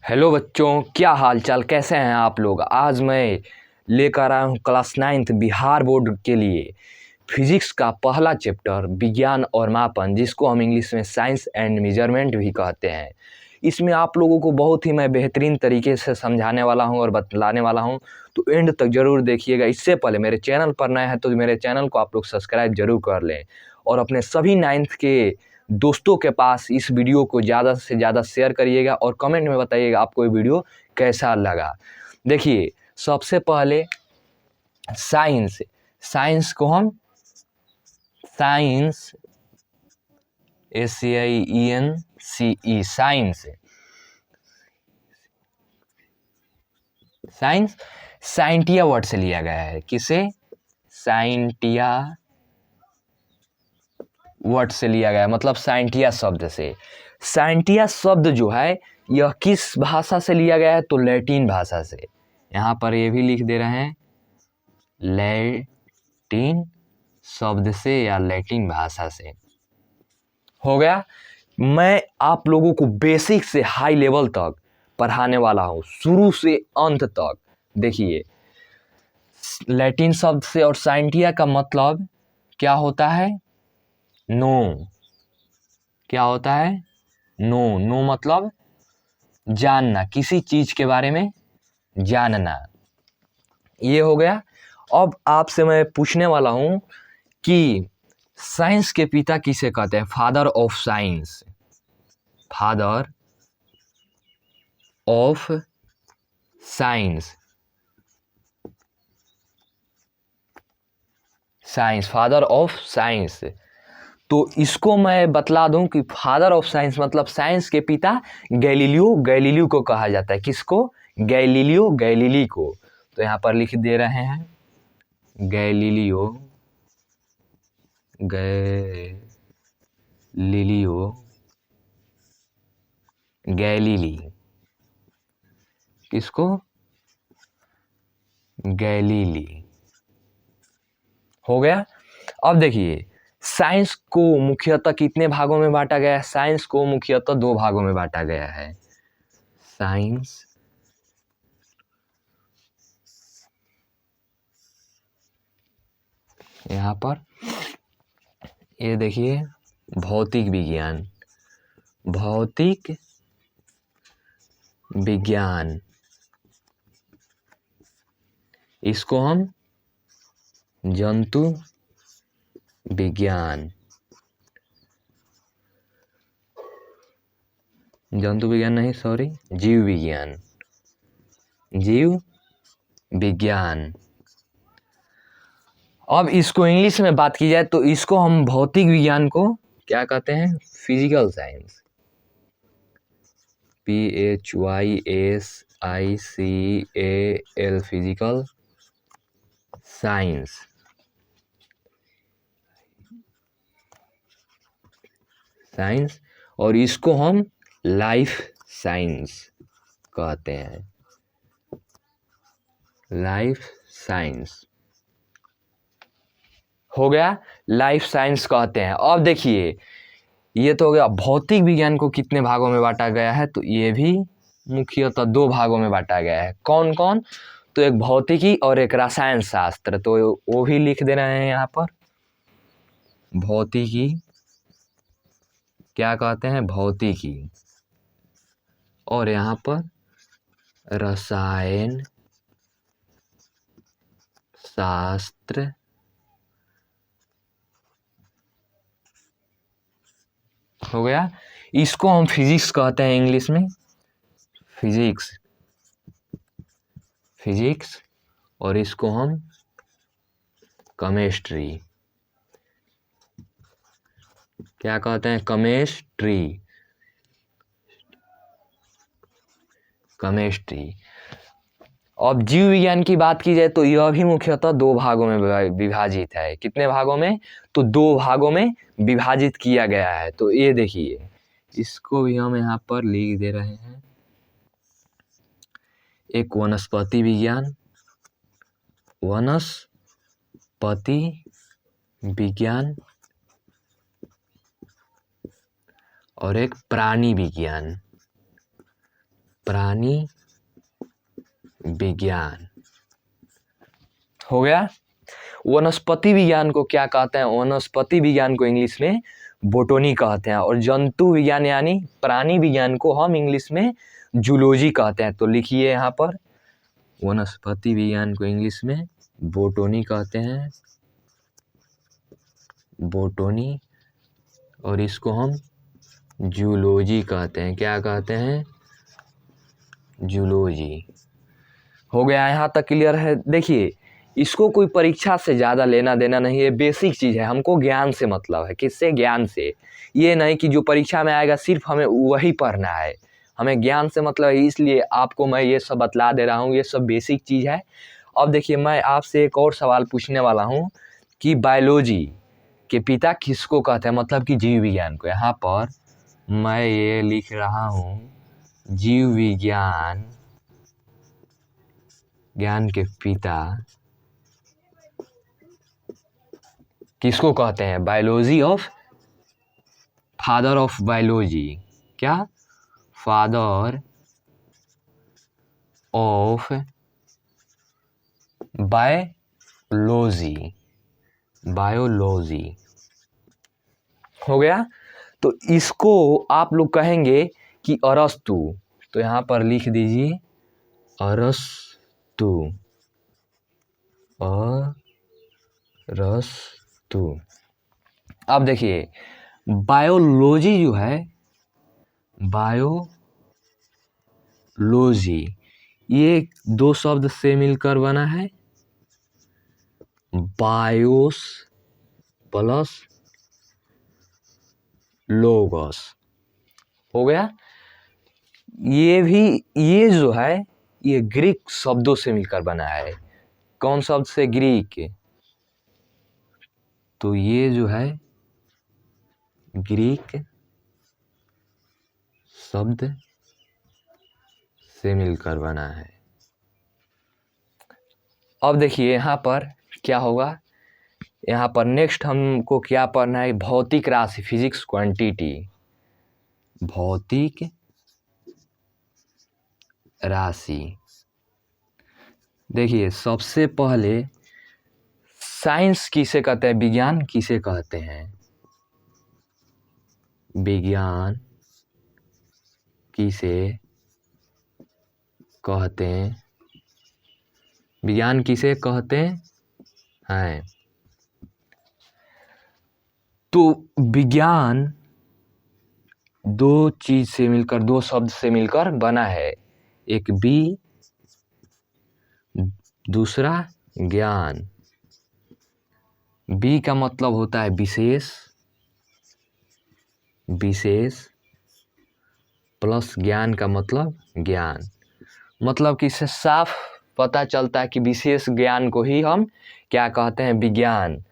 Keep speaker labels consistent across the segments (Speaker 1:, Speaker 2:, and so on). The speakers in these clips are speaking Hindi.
Speaker 1: हेलो बच्चों, क्या हाल चाल, कैसे हैं आप लोग। आज मैं लेकर आया हूँ क्लास 9th बिहार बोर्ड के लिए फिजिक्स का पहला चैप्टर विज्ञान और मापन, जिसको हम इंग्लिश में साइंस एंड मेजरमेंट भी कहते हैं। इसमें आप लोगों को बहुत ही मैं बेहतरीन तरीके से समझाने वाला हूँ और बतलाने वाला हूँ, तो एंड तक ज़रूर देखिएगा। इससे पहले मेरे चैनल पर नए हैं तो मेरे चैनल को आप लोग सब्सक्राइब जरूर कर लें और अपने सभी 9th के दोस्तों के पास इस वीडियो को ज़्यादा से ज़्यादा शेयर करिएगा और कमेंट में बताइएगा आपको ये वीडियो कैसा लगा। देखिए, सबसे पहले साइंस साइंस को हम science SAIENCE science science scientia word से लिया गया है। किसे? साइंटिया वर्ड से लिया गया है, मतलब साइंटिया शब्द से। साइंटिया शब्द जो है यह किस भाषा से लिया गया है? तो लैटिन भाषा से। यहाँ पर ये भी लिख दे रहे हैं, लैटिन शब्द से या लैटिन भाषा से। हो गया। मैं आप लोगों को बेसिक से हाई लेवल तक पढ़ाने वाला हूँ, शुरू से अंत तक। देखिए, लैटिन शब्द से और साइंटिया का मतलब क्या होता है? नो। क्या होता है? नो। नो मतलब जानना, किसी चीज के बारे में जानना। ये हो गया। अब आपसे मैं पूछने वाला हूं कि साइंस के पिता किसे कहते हैं? Father of science. Father of science. Science, father of science. तो इसको मैं बतला दूं कि फादर ऑफ साइंस मतलब साइंस के पिता गैलीलियो गैलीली को कहा जाता है। किसको? गैलीलियो गैलीली को। तो यहाँ पर लिख दे रहे हैं, गैलीलियो गैलीलियो गैलीली। किसको? गैलीली। हो गया। अब देखिए, साइंस को मुख्यतः कितने भागों में बांटा गया है? साइंस को मुख्यतः 2 भागों में बांटा गया है। साइंस यहाँ पर ये देखिए, भौतिक विज्ञान। भौतिक विज्ञान, इसको हम जंतु विज्ञान, जंतु विज्ञान नहीं, सॉरी, जीव विज्ञान। जीव विज्ञान। अब इसको इंग्लिश में बात की जाए तो इसको हम भौतिक विज्ञान को क्या कहते हैं? Physical science. PHYSICAL, physical science. Science. और इसको हम लाइफ साइंस कहते हैं। लाइफ साइंस हो गया। लाइफ साइंस कहते हैं। अब देखिए, ये तो हो गया भौतिक विज्ञान को कितने भागों में बांटा गया है। तो ये भी मुख्यतः 2 भागों में बांटा गया है। कौन कौन? तो एक भौतिकी और एक रसायन शास्त्र। तो वो भी लिख दे रहे हैं यहाँ पर। भौतिकी, क्या कहते हैं? भौतिकी। और यहाँ पर रसायन शास्त्र। हो गया। इसको हम फिजिक्स कहते हैं इंग्लिश में, फिजिक्स। फिजिक्स। और इसको हम केमिस्ट्री। क्या कहते हैं? केमिस्ट्री। केमिस्ट्री। अब जीव विज्ञान की बात की जाए तो यह भी मुख्यतः 2 भागों में विभाजित है। कितने भागों में? तो 2 भागों में विभाजित किया गया है। तो ये देखिए, इसको भी हम यहाँ पर लिख दे रहे हैं। एक वनस्पति विज्ञान, वनस्पति विज्ञान, और एक प्राणी विज्ञान, प्राणी विज्ञान। हो गया। वनस्पति विज्ञान को क्या कहते हैं? वनस्पति विज्ञान को इंग्लिश में बोटनी कहते हैं, और जंतु विज्ञान यानी प्राणी विज्ञान को हम इंग्लिश में जूलॉजी कहते हैं। तो लिखिए यहाँ पर, वनस्पति विज्ञान को इंग्लिश में बोटनी कहते हैं, बोटनी, और इसको हम जूलॉजी कहते हैं। क्या कहते हैं? जूलॉजी। हो गया, यहाँ तक क्लियर है। देखिए, इसको कोई परीक्षा से ज़्यादा लेना देना नहीं है, बेसिक चीज़ है। हमको ज्ञान से मतलब है। किससे? ज्ञान से। ये नहीं कि जो परीक्षा में आएगा सिर्फ हमें वही पढ़ना है, हमें ज्ञान से मतलब है। इसलिए आपको मैं ये सब बतला दे रहा हूँ, ये सब बेसिक चीज़ है। अब देखिए, मैं आपसे एक और सवाल पूछने वाला हूँ कि बायोलॉजी के पिता किसको कहते हैं, मतलब कि जीव विज्ञान को। यहाँ पर मैं ये लिख रहा हूँ, जीव विज्ञान ज्ञान के पिता किसको कहते हैं? Biology of, father of biology. क्या? Father of biology, biology. हो गया। तो इसको आप लोग कहेंगे कि अरस्तु। तो यहाँ पर लिख दीजिए अरस्तु, अरस्तु। अब देखिए, बायोलॉजी जो है, बायोलॉजी, ये दो शब्द से मिलकर बना है, बायोस प्लस लोगस। हो गया। ये जो है, ये ग्रीक शब्दों से मिलकर बना है। कौन शब्द से? ग्रीक। तो ये जो है ग्रीक शब्द से मिलकर बना है। अब देखिए यहाँ पर क्या होगा, यहाँ पर नेक्स्ट हमको क्या पढ़ना है? भौतिक राशि, फिजिक्स क्वांटिटी, भौतिक राशि। देखिए, सबसे पहले साइंस किसे कहते हैं? विज्ञान किसे कहते हैं? विज्ञान किसे कहते हैं? विज्ञान किसे कहते हैं? तो विज्ञान दो चीज से मिलकर, दो शब्द से मिलकर बना है। एक बी, दूसरा ज्ञान। बी का मतलब होता है विशेष, विशेष प्लस ज्ञान का मतलब ज्ञान। मतलब कि इससे साफ पता चलता है कि विशेष ज्ञान को ही हम क्या कहते हैं? विज्ञान।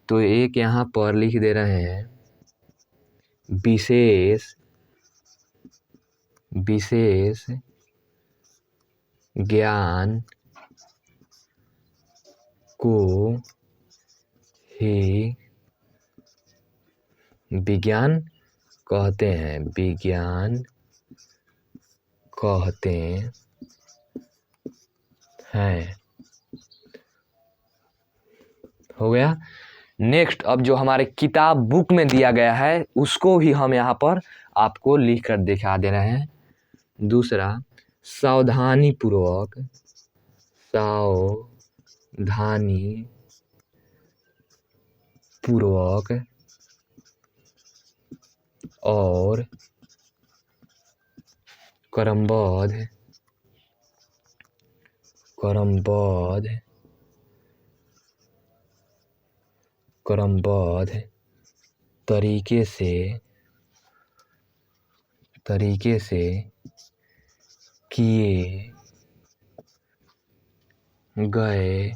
Speaker 1: तो एक यहाँ पर लिख दे रहे हैं, विशेष, विशेष ज्ञान को ही विज्ञान कहते हैं, विज्ञान कहते हैं। हो गया। नेक्स्ट, अब जो हमारे किताब बुक में दिया गया है उसको भी हम यहाँ पर आपको लिख कर दिखा दे रहे हैं। दूसरा, सावधानी पूर्वक, सावधानी पूर्वक और क्रमबद्ध, क्रमबद्ध, क्रमबद्ध तरीके से किए गए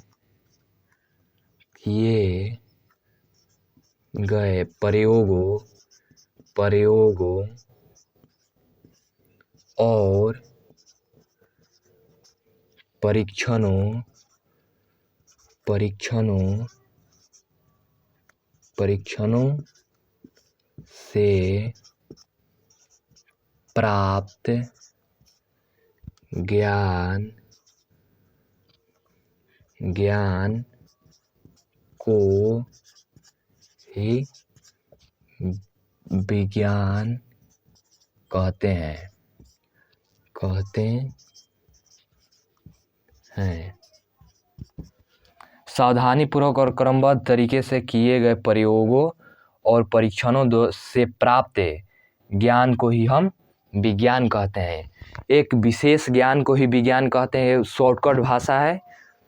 Speaker 1: प्रयोगों और परीक्षणों से प्राप्त ज्ञान को ही विज्ञान कहते हैं सावधानीपूर्वक और क्रमबद्ध तरीके से किए गए प्रयोगों और परीक्षणों से प्राप्त ज्ञान को ही हम विज्ञान कहते हैं। एक विशेष ज्ञान को ही विज्ञान कहते हैं, शॉर्टकट भाषा है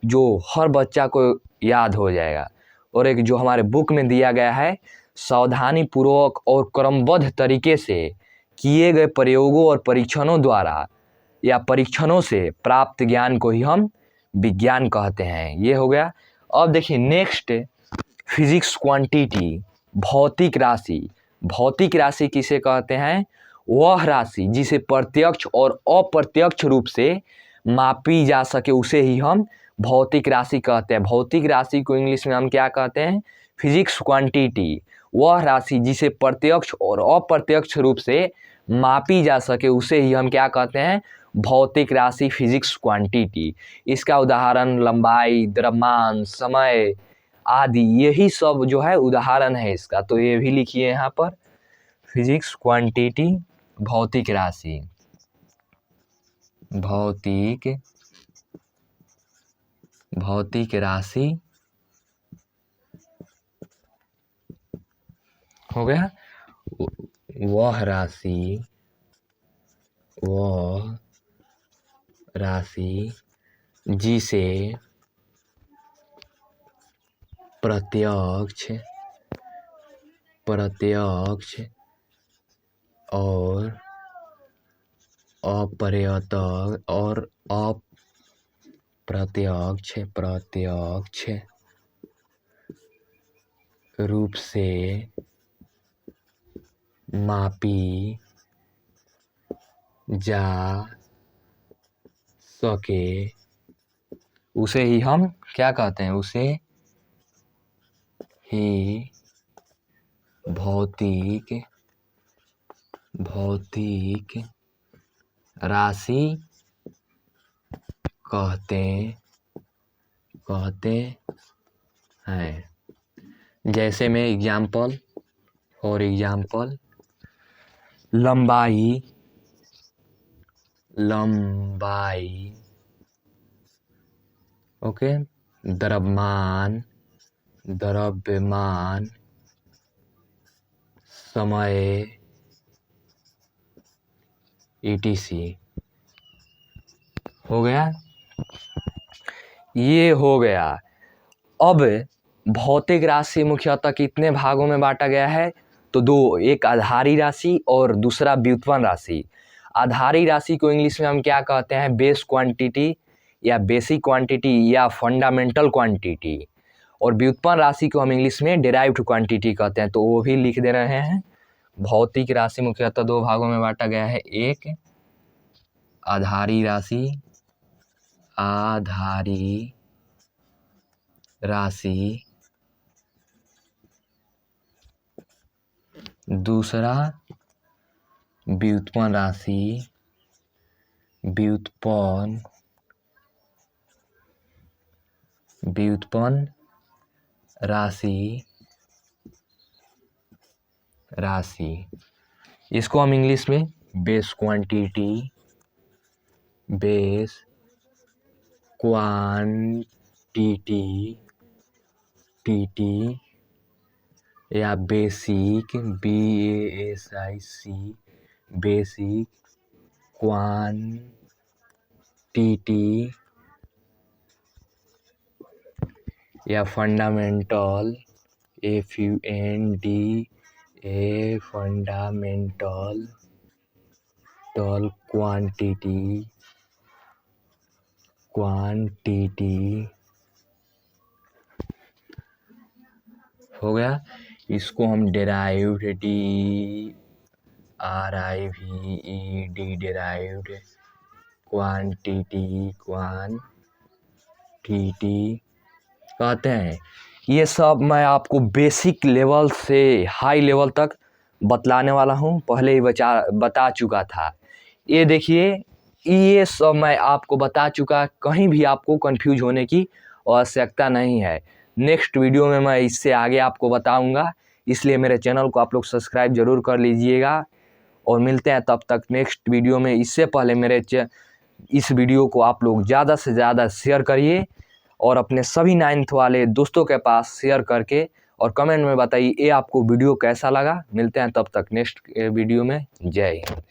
Speaker 1: जो हर बच्चा को याद हो जाएगा। और एक जो हमारे बुक में दिया गया है, सावधानीपूर्वक और क्रमबद्ध तरीके से किए गए प्रयोगों और परीक्षणों द्वारा या परीक्षणों से प्राप्त ज्ञान को ही हम विज्ञान कहते हैं। ये हो गया। अब देखिए नेक्स्ट, फिजिक्स क्वांटिटी, भौतिक राशि। भौतिक राशि किसे कहते हैं? वह राशि जिसे प्रत्यक्ष और अप्रत्यक्ष रूप से मापी जा सके उसे ही हम भौतिक राशि कहते हैं। भौतिक राशि को इंग्लिश में हम क्या कहते हैं? Physics quantity. वह राशि जिसे प्रत्यक्ष और अप्रत्यक्ष रूप से मापी जा सके उसे ही हम क्या कहते हैं? भौतिक राशि, फिजिक्स क्वांटिटी। इसका उदाहरण लंबाई, द्रव्यमान, समय आदि यही सब जो है उदाहरण है इसका। तो ये भी लिखिए यहाँ पर, फिजिक्स क्वांटिटी, भौतिक राशि। भौतिक राशि हो गया। वह राशि जिसे प्रत्यक्ष और अप्रत्यक्ष रूप से मापी जा सके उसे ही हम क्या कहते हैं? उसे ही भौतिक राशि कहते हैं। जैसे में एग्जाम्पल, फॉर एग्जाम्पल, लंबाई, ओके, द्रव्यमान, समय, etc। हो गया। ये हो गया। अब भौतिक राशि मुख्यतः कितने भागों में बांटा गया है? तो दो, एक आधारी राशि और दूसरा व्युत्पन्न राशि। आधारी राशि को इंग्लिश में हम क्या कहते हैं? बेस क्वांटिटी या बेसिक क्वांटिटी या फंडामेंटल क्वांटिटी। और व्युत्पन्न राशि को हम इंग्लिश में डेराइव्ड क्वांटिटी कहते हैं। तो वो भी लिख दे रहे हैं। भौतिक राशि मुख्यतः दो भागों में बांटा गया है, एक आधारी राशि, दूसरा व्युत्पन्न राशि। इसको हम इंग्लिश में बेस क्वांटिटी या बेसिक, BASIC, बेसिक क्वांटिटी या फंडामेंटल, FUNDA, फंडामेंटल क्वांटिटी हो गया। इसको हम डेराइव्ड, DRIVED, डेराइव्ड क्वांटिटी कहते हैं। ये सब मैं आपको बेसिक लेवल से हाई लेवल तक बतलाने वाला हूँ, पहले ही बता चुका था। ये देखिए ये सब मैं आपको बता चुका, कहीं भी आपको कंफ्यूज होने की आवश्यकता नहीं है। नेक्स्ट वीडियो में मैं इससे आगे आपको बताऊंगा, इसलिए मेरे चैनल को आप लोग सब्सक्राइब जरूर कर लीजिएगा और मिलते हैं तब तक नेक्स्ट वीडियो में। इससे पहले इस वीडियो को आप लोग ज़्यादा से ज़्यादा शेयर करिए और अपने सभी 9th वाले दोस्तों के पास शेयर करके और कमेंट में बताइए ये आपको वीडियो कैसा लगा। मिलते हैं तब तक नेक्स्ट वीडियो में। जय हिंद।